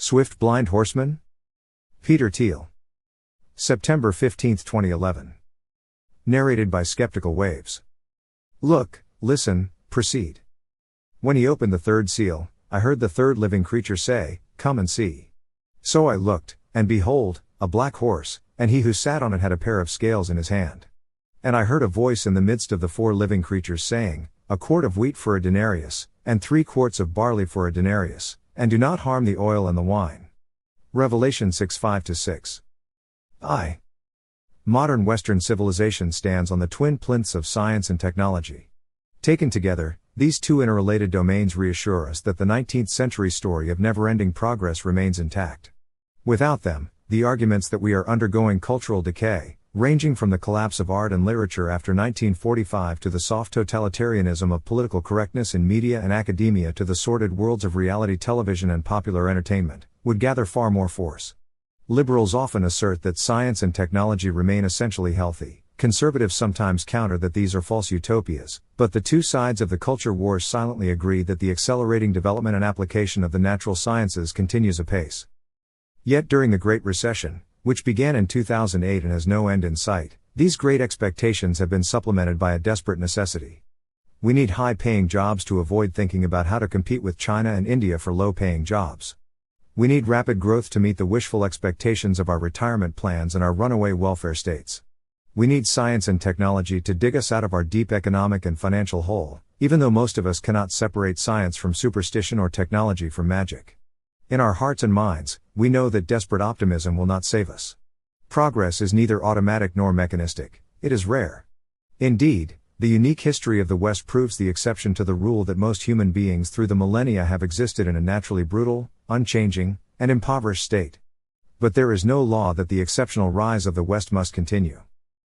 Swift Blind Horseman? Peter Thiel. September 15, 2011. Narrated by Skeptical Waves. Look, listen, proceed. When he opened the third seal, I heard the third living creature say, "Come and see." So I looked, and behold, a black horse, and he who sat on it had a pair of scales in his hand. And I heard a voice in the midst of the four living creatures saying, "A quart of wheat for a denarius, and 3 quarts of barley for a denarius, and do not harm the oil and the wine." Revelation 6:5-6. Modern Western civilization stands on the twin plinths of science and technology. Taken together, these two interrelated domains reassure us that the 19th century story of never-ending progress remains intact. Without them, the arguments that we are undergoing cultural decay, ranging from the collapse of art and literature after 1945 to the soft totalitarianism of political correctness in media and academia to the sordid worlds of reality television and popular entertainment, would gather far more force. Liberals often assert that science and technology remain essentially healthy. Conservatives sometimes counter that these are false utopias, but the two sides of the culture wars silently agree that the accelerating development and application of the natural sciences continues apace. Yet during the Great Recession, which began in 2008 and has no end in sight, these great expectations have been supplemented by a desperate necessity. We need high-paying jobs to avoid thinking about how to compete with China and India for low-paying jobs. We need rapid growth to meet the wishful expectations of our retirement plans and our runaway welfare states. We need science and technology to dig us out of our deep economic and financial hole, even though most of us cannot separate science from superstition or technology from magic. In our hearts and minds, we know that desperate optimism will not save us. Progress is neither automatic nor mechanistic, it is rare. Indeed, the unique history of the West proves the exception to the rule that most human beings through the millennia have existed in a naturally brutal, unchanging, and impoverished state. But there is no law that the exceptional rise of the West must continue.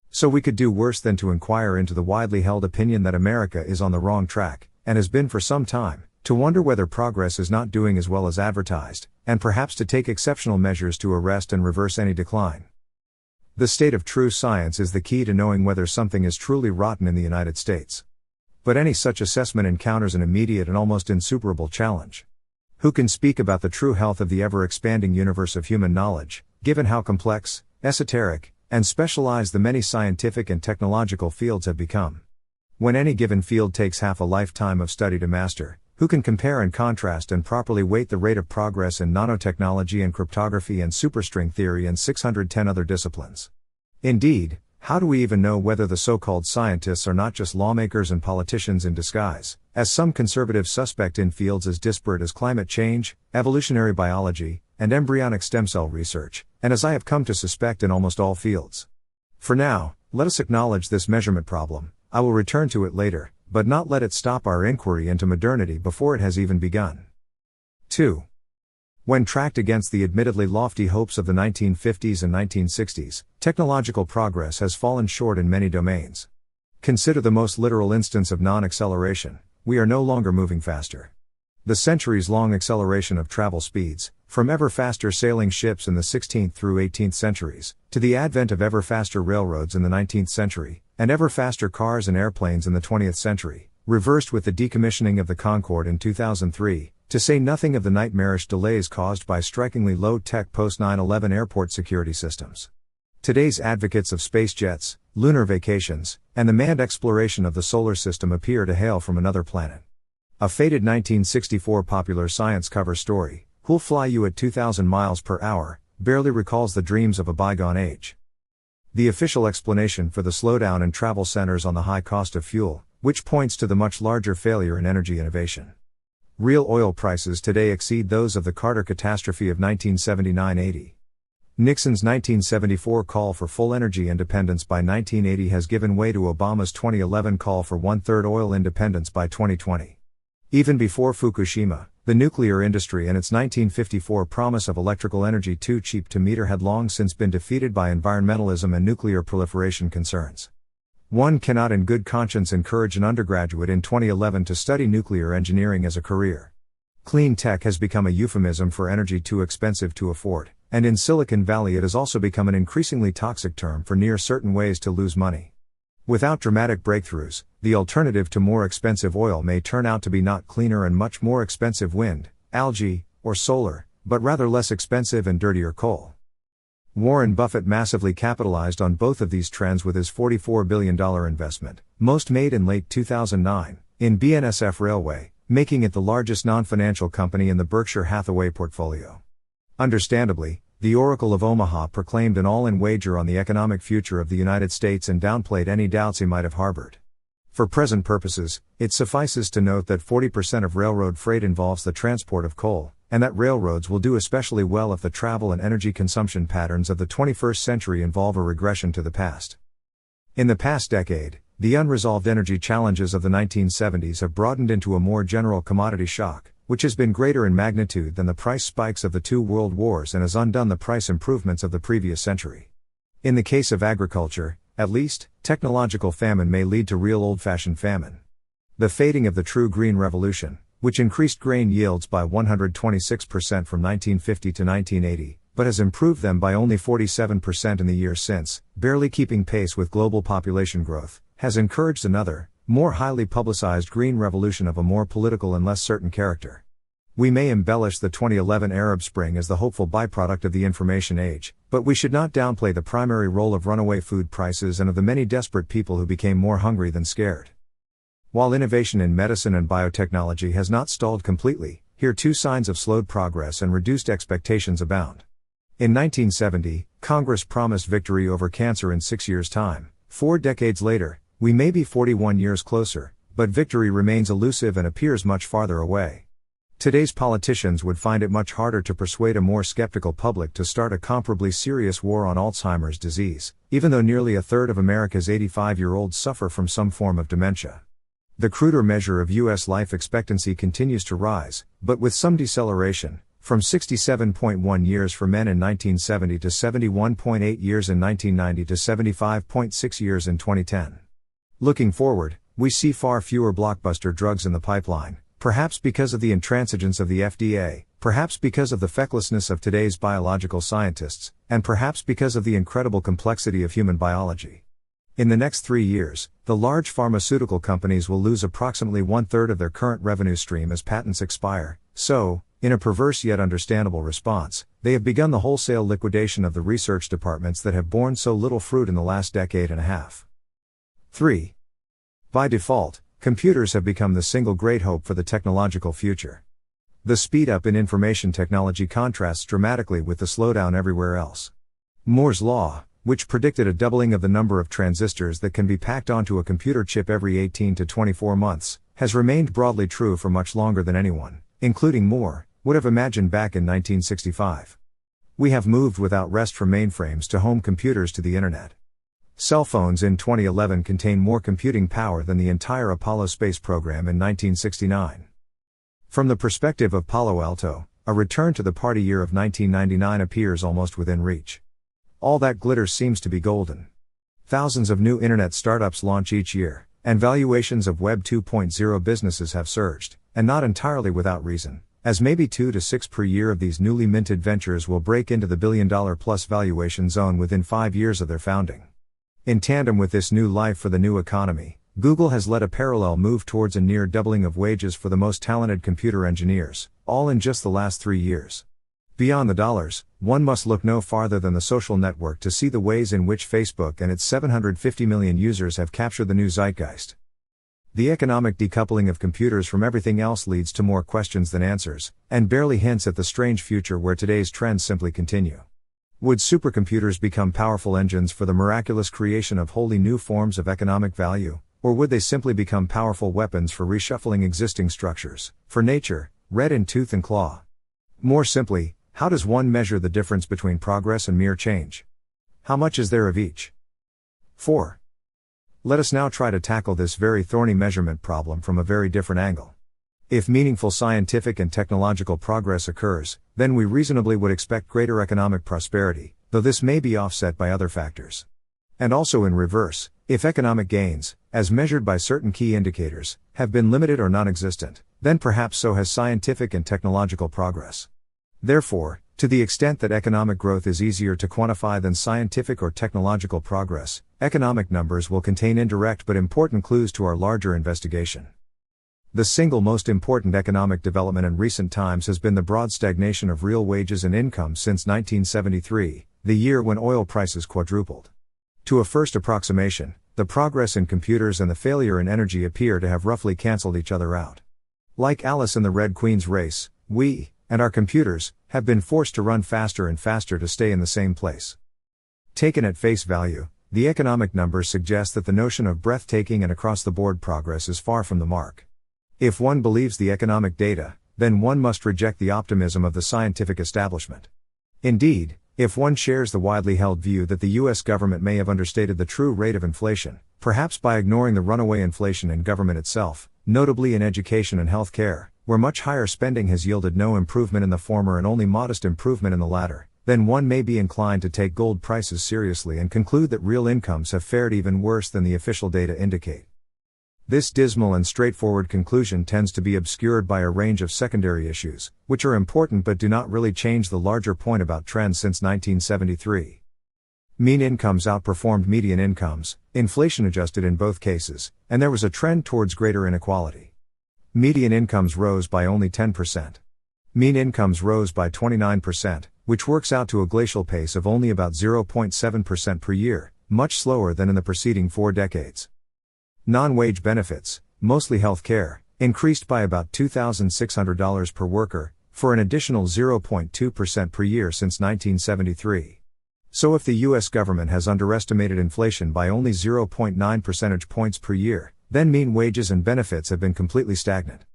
So we could do worse than to inquire into the widely held opinion that America is on the wrong track, and has been for some time, to wonder whether progress is not doing as well as advertised, and perhaps to take exceptional measures to arrest and reverse any decline. The state of true science is the key to knowing whether something is truly rotten in the United States. But any such assessment encounters an immediate and almost insuperable challenge. Who can speak about the true health of the ever-expanding universe of human knowledge, given how complex, esoteric, and specialized the many scientific and technological fields have become? When any given field takes half a lifetime of study to master, who can compare and contrast and properly weight the rate of progress in nanotechnology and cryptography and superstring theory and 610 other disciplines? Indeed, how do we even know whether the so-called scientists are not just lawmakers and politicians in disguise, as some conservatives suspect in fields as disparate as climate change, evolutionary biology, and embryonic stem cell research, and as I have come to suspect in almost all fields? For now, let us acknowledge this measurement problem. I will return to it later, but not let it stop our inquiry into modernity before it has even begun. 2. When tracked against the admittedly lofty hopes of the 1950s and 1960s, technological progress has fallen short in many domains. Consider the most literal instance of non-acceleration: we are no longer moving faster. The centuries-long acceleration of travel speeds, from ever faster sailing ships in the 16th through 18th centuries, to the advent of ever faster railroads in the 19th century, and ever faster cars and airplanes in the 20th century, reversed with the decommissioning of the Concorde in 2003, to say nothing of the nightmarish delays caused by strikingly low-tech post-9/11 airport security systems. Today's advocates of space jets, lunar vacations, and the manned exploration of the solar system appear to hail from another planet. A faded 1964 popular science cover story, "Who'll Fly You at 2,000 miles per hour, barely recalls the dreams of a bygone age. The official explanation for the slowdown in travel centers on the high cost of fuel, which points to the much larger failure in energy innovation. Real oil prices today exceed those of the Carter catastrophe of 1979-80. Nixon's 1974 call for full energy independence by 1980 has given way to Obama's 2011 call for one-third oil independence by 2020. Even before Fukushima, the nuclear industry and its 1954 promise of electrical energy too cheap to meter had long since been defeated by environmentalism and nuclear proliferation concerns. One cannot in good conscience encourage an undergraduate in 2011 to study nuclear engineering as a career. Clean tech has become a euphemism for energy too expensive to afford, and in Silicon Valley it has also become an increasingly toxic term for near certain ways to lose money. Without dramatic breakthroughs, the alternative to more expensive oil may turn out to be not cleaner and much more expensive wind, algae, or solar, but rather less expensive and dirtier coal. Warren Buffett massively capitalized on both of these trends with his $44 billion investment, most made in late 2009, in BNSF Railway, making it the largest non-financial company in the Berkshire Hathaway portfolio. Understandably, the Oracle of Omaha proclaimed an all-in wager on the economic future of the United States and downplayed any doubts he might have harbored. For present purposes, it suffices to note that 40% of railroad freight involves the transport of coal, and that railroads will do especially well if the travel and energy consumption patterns of the 21st century involve a regression to the past. In the past decade, the unresolved energy challenges of the 1970s have broadened into a more general commodity shock, which has been greater in magnitude than the price spikes of the two world wars and has undone the price improvements of the previous century. In the case of agriculture, at least, technological famine may lead to real old-fashioned famine. The fading of the true green revolution, which increased grain yields by 126% from 1950 to 1980, but has improved them by only 47% in the years since, barely keeping pace with global population growth, has encouraged another, more highly publicized green revolution of a more political and less certain character. We may embellish the 2011 Arab Spring as the hopeful byproduct of the information age, but we should not downplay the primary role of runaway food prices and of the many desperate people who became more hungry than scared. While innovation in medicine and biotechnology has not stalled completely, here too signs of slowed progress and reduced expectations abound. In 1970, Congress promised victory over cancer in 6 years' time. 4 decades later, we may be 41 years closer, but victory remains elusive and appears much farther away. Today's politicians would find it much harder to persuade a more skeptical public to start a comparably serious war on Alzheimer's disease, even though nearly a third of America's 85-year-olds suffer from some form of dementia. The cruder measure of U.S. life expectancy continues to rise, but with some deceleration, from 67.1 years for men in 1970 to 71.8 years in 1990 to 75.6 years in 2010. Looking forward, we see far fewer blockbuster drugs in the pipeline, perhaps because of the intransigence of the FDA, perhaps because of the fecklessness of today's biological scientists, and perhaps because of the incredible complexity of human biology. In the next 3 years, the large pharmaceutical companies will lose approximately 1/3 of their current revenue stream as patents expire, so, in a perverse yet understandable response, they have begun the wholesale liquidation of the research departments that have borne so little fruit in the last decade and a half. 3. By default, computers have become the single great hope for the technological future. The speed up in information technology contrasts dramatically with the slowdown everywhere else. Moore's law, which predicted a doubling of the number of transistors that can be packed onto a computer chip every 18 to 24 months, has remained broadly true for much longer than anyone, including Moore, would have imagined back in 1965. We have moved without rest from mainframes to home computers to the internet. Cell phones in 2011 contain more computing power than the entire Apollo space program in 1969. From the perspective of Palo Alto, a return to the party year of 1999 appears almost within reach. All that glitters seems to be golden. Thousands of new internet startups launch each year, and valuations of Web 2.0 businesses have surged, and not entirely without reason, as maybe 2 to 6 per year of these newly minted ventures will break into the billion-dollar-plus valuation zone within 5 years of their founding. In tandem with this new life for the new economy, Google has led a parallel move towards a near doubling of wages for the most talented computer engineers, all in just the last 3 years. Beyond the dollars, one must look no farther than the social network to see the ways in which Facebook and its 750 million users have captured the new zeitgeist. The economic decoupling of computers from everything else leads to more questions than answers, and barely hints at the strange future where today's trends simply continue. Would supercomputers become powerful engines for the miraculous creation of wholly new forms of economic value, or would they simply become powerful weapons for reshuffling existing structures, for nature, red in tooth and claw? More simply, how does one measure the difference between progress and mere change? How much is there of each? 4. Let us now try to tackle this very thorny measurement problem from a very different angle. If meaningful scientific and technological progress occurs, then we reasonably would expect greater economic prosperity, though this may be offset by other factors. And also in reverse, if economic gains, as measured by certain key indicators, have been limited or non-existent, then perhaps so has scientific and technological progress. Therefore, to the extent that economic growth is easier to quantify than scientific or technological progress, economic numbers will contain indirect but important clues to our larger investigation. The single most important economic development in recent times has been the broad stagnation of real wages and incomes since 1973, the year when oil prices quadrupled. To a first approximation, the progress in computers and the failure in energy appear to have roughly cancelled each other out. Like Alice in the Red Queen's race, we, and our computers, have been forced to run faster and faster to stay in the same place. Taken at face value, the economic numbers suggest that the notion of breathtaking and across-the-board progress is far from the mark. If one believes the economic data, then one must reject the optimism of the scientific establishment. Indeed, if one shares the widely held view that the US government may have understated the true rate of inflation, perhaps by ignoring the runaway inflation in government itself, notably in education and health care, where much higher spending has yielded no improvement in the former and only modest improvement in the latter, then one may be inclined to take gold prices seriously and conclude that real incomes have fared even worse than the official data indicate. This dismal and straightforward conclusion tends to be obscured by a range of secondary issues, which are important but do not really change the larger point about trends since 1973. Mean incomes outperformed median incomes, inflation adjusted in both cases, and there was a trend towards greater inequality. Median incomes rose by only 10%. Mean incomes rose by 29%, which works out to a glacial pace of only about 0.7% per year, much slower than in the preceding 4 decades. Non-wage benefits, mostly health care, increased by about $2,600 per worker, for an additional 0.2% per year since 1973. So if the US government has underestimated inflation by only 0.9 percentage points per year, then mean wages and benefits have been completely stagnant.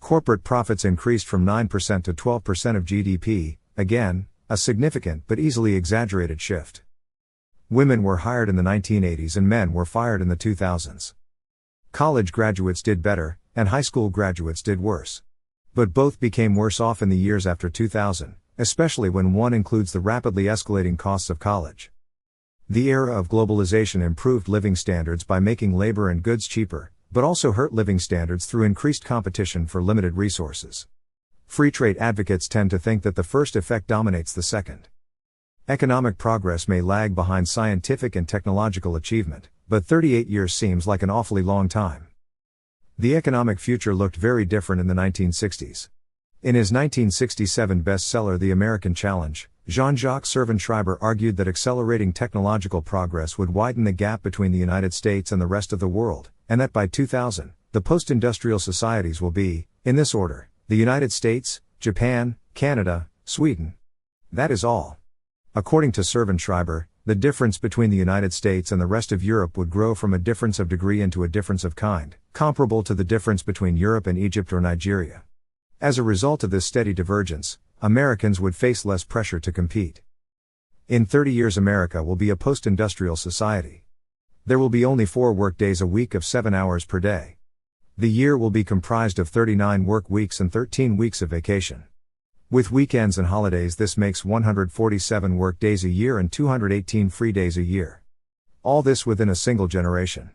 Corporate profits increased from 9% to 12% of GDP, again, a significant but easily exaggerated shift. Women were hired in the 1980s and men were fired in the 2000s. College graduates did better, and high school graduates did worse. But both became worse off in the years after 2000, especially when one includes the rapidly escalating costs of college. The era of globalization improved living standards by making labor and goods cheaper, but also hurt living standards through increased competition for limited resources. Free trade advocates tend to think that the first effect dominates the second. Economic progress may lag behind scientific and technological achievement, but 38 years seems like an awfully long time. The economic future looked very different in the 1960s. In his 1967 bestseller The American Challenge, Jean-Jacques Servan-Schreiber argued that accelerating technological progress would widen the gap between the United States and the rest of the world, and that by 2000, the post-industrial societies will be, in this order, the United States, Japan, Canada, Sweden. That is all. According to Servan-Schreiber, the difference between the United States and the rest of Europe would grow from a difference of degree into a difference of kind, comparable to the difference between Europe and Egypt or Nigeria. As a result of this steady divergence, Americans would face less pressure to compete. In 30 years America will be a post-industrial society. There will be only 4 work days a week of 7 hours per day. The year will be comprised of 39 work weeks and 13 weeks of vacation. With weekends and holidays this makes 147 work days a year and 218 free days a year. All this within a single generation.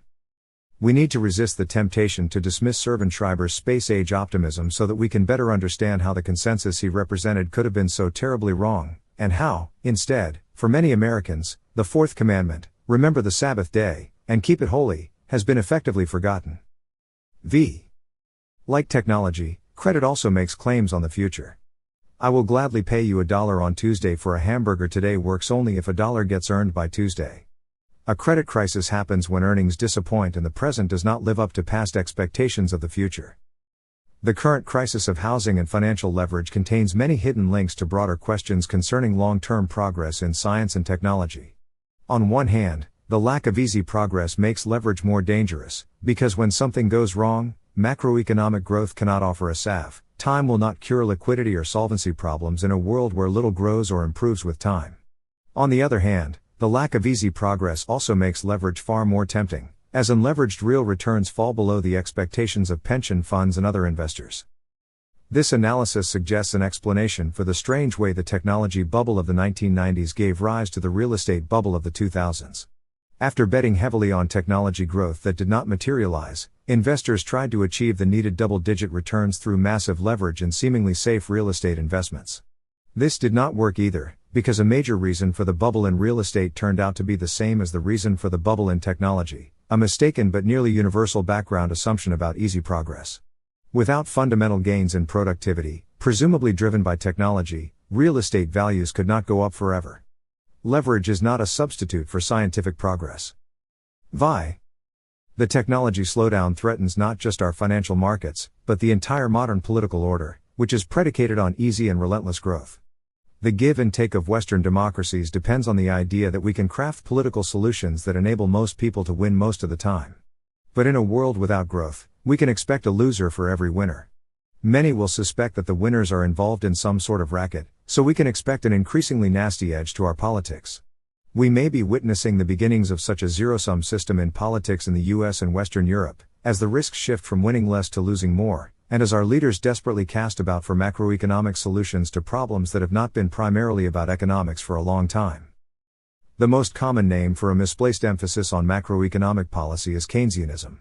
We need to resist the temptation to dismiss Servan-Schreiber's space-age optimism so that we can better understand how the consensus he represented could have been so terribly wrong, and how, instead, for many Americans, the fourth commandment, remember the Sabbath day, and keep it holy, has been effectively forgotten. Like technology, credit also makes claims on the future. I will gladly pay you $1 on Tuesday for a hamburger today works only if $1 gets earned by Tuesday. A credit crisis happens when earnings disappoint and the present does not live up to past expectations of the future. The current crisis of housing and financial leverage contains many hidden links to broader questions concerning long-term progress in science and technology. On one hand, the lack of easy progress makes leverage more dangerous, because when something goes wrong, macroeconomic growth cannot offer a salve. Time will not cure liquidity or solvency problems in a world where little grows or improves with time. On the other hand, the lack of easy progress also makes leverage far more tempting, as unleveraged real returns fall below the expectations of pension funds and other investors. This analysis suggests an explanation for the strange way the technology bubble of the 1990s gave rise to the real estate bubble of the 2000s. After betting heavily on technology growth that did not materialize, investors tried to achieve the needed double-digit returns through massive leverage and seemingly safe real estate investments. This did not work either, because a major reason for the bubble in real estate turned out to be the same as the reason for the bubble in technology, a mistaken but nearly universal background assumption about easy progress. Without fundamental gains in productivity, presumably driven by technology, real estate values could not go up forever. Leverage is not a substitute for scientific progress. The technology slowdown threatens not just our financial markets, but the entire modern political order, which is predicated on easy and relentless growth. The give and take of Western democracies depends on the idea that we can craft political solutions that enable most people to win most of the time. But in a world without growth, we can expect a loser for every winner. Many will suspect that the winners are involved in some sort of racket, so we can expect an increasingly nasty edge to our politics. We may be witnessing the beginnings of such a zero-sum system in politics in the US and Western Europe, as the risks shift from winning less to losing more, and as our leaders desperately cast about for macroeconomic solutions to problems that have not been primarily about economics for a long time. The most common name for a misplaced emphasis on macroeconomic policy is Keynesianism.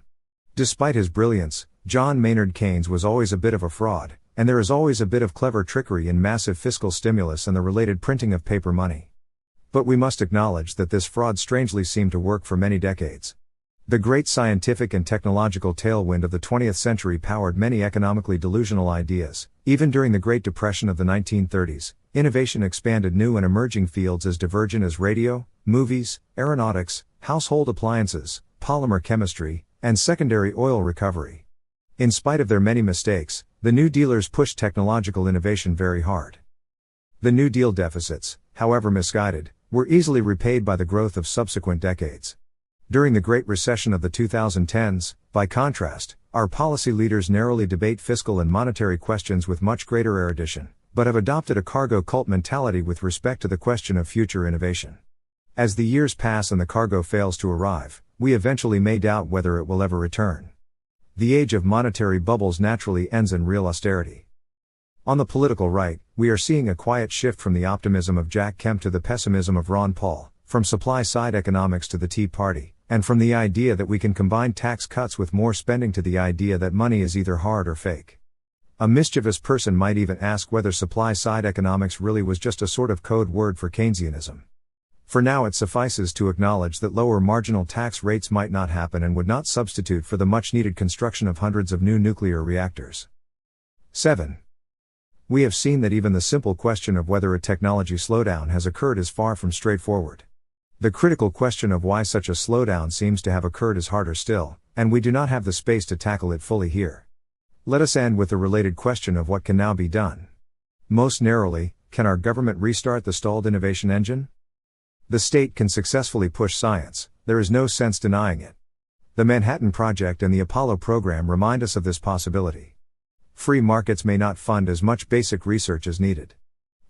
Despite his brilliance, John Maynard Keynes was always a bit of a fraud, and there is always a bit of clever trickery in massive fiscal stimulus and the related printing of paper money. But we must acknowledge that this fraud strangely seemed to work for many decades. The great scientific and technological tailwind of the 20th century powered many economically delusional ideas. Even during the Great Depression of the 1930s, innovation expanded new and emerging fields as divergent as radio, movies, aeronautics, household appliances, polymer chemistry, and secondary oil recovery. In spite of their many mistakes, the New Dealers pushed technological innovation very hard. The New Deal deficits, however misguided, were easily repaid by the growth of subsequent decades. During the Great Recession of the 2010s, by contrast, our policy leaders narrowly debate fiscal and monetary questions with much greater erudition, but have adopted a cargo cult mentality with respect to the question of future innovation. As the years pass and the cargo fails to arrive, we eventually may doubt whether it will ever return. The age of monetary bubbles naturally ends in real austerity. On the political right, we are seeing a quiet shift from the optimism of Jack Kemp to the pessimism of Ron Paul, from supply-side economics to the Tea Party, and from the idea that we can combine tax cuts with more spending to the idea that money is either hard or fake. A mischievous person might even ask whether supply-side economics really was just a sort of code word for Keynesianism. For now it suffices to acknowledge that lower marginal tax rates might not happen and would not substitute for the much-needed construction of hundreds of new nuclear reactors. 7. We have seen that even the simple question of whether a technology slowdown has occurred is far from straightforward. The critical question of why such a slowdown seems to have occurred is harder still, and we do not have the space to tackle it fully here. Let us end with the related question of what can now be done. Most narrowly, can our government restart the stalled innovation engine? The state can successfully push science, there is no sense denying it. The Manhattan Project and the Apollo program remind us of this possibility. Free markets may not fund as much basic research as needed.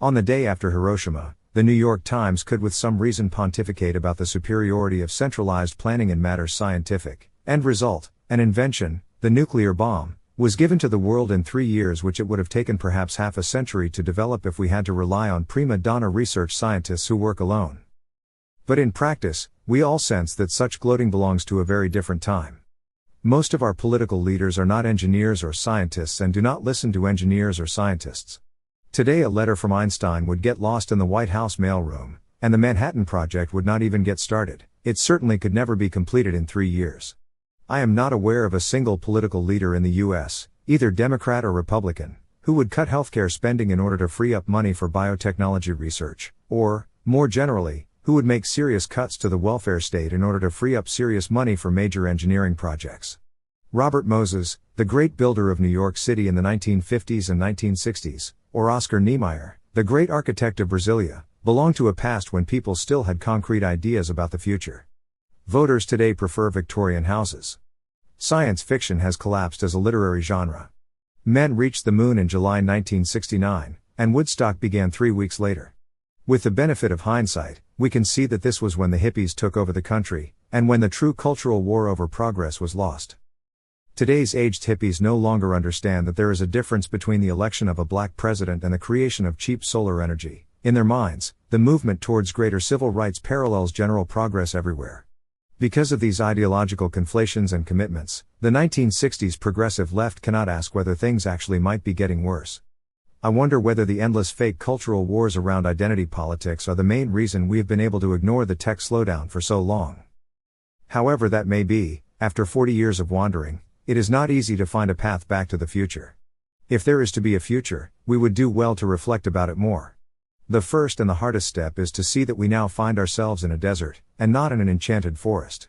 On the day after Hiroshima, the New York Times could with some reason pontificate about the superiority of centralized planning in matters scientific. End result, an invention, the nuclear bomb, was given to the world in 3 years, which it would have taken perhaps half a century to develop if we had to rely on prima donna research scientists who work alone. But in practice, we all sense that such gloating belongs to a very different time. Most of our political leaders are not engineers or scientists and do not listen to engineers or scientists. Today a letter from Einstein would get lost in the White House mailroom, and the Manhattan Project would not even get started. It certainly could never be completed in 3 years. I am not aware of a single political leader in the US, either Democrat or Republican, who would cut healthcare spending in order to free up money for biotechnology research, or, more generally, who would make serious cuts to the welfare state in order to free up serious money for major engineering projects. Robert Moses, the great builder of New York City in the 1950s and 1960s, or Oscar Niemeyer, the great architect of Brasilia, belonged to a past when people still had concrete ideas about the future. Voters today prefer Victorian houses. Science fiction has collapsed as a literary genre. Men reached the moon in July 1969, and Woodstock began 3 weeks later. With the benefit of hindsight, we can see that this was when the hippies took over the country, and when the true cultural war over progress was lost. Today's aged hippies no longer understand that there is a difference between the election of a black president and the creation of cheap solar energy. In their minds, the movement towards greater civil rights parallels general progress everywhere. Because of these ideological conflations and commitments, the 1960s progressive left cannot ask whether things actually might be getting worse. I wonder whether the endless fake cultural wars around identity politics are the main reason we have been able to ignore the tech slowdown for so long. However that may be, after 40 years of wandering, It is not easy to find a path back to the future. If there is to be a future, we would do well to reflect about it more. The first and the hardest step is to see that we now find ourselves in a desert, and not in an enchanted forest.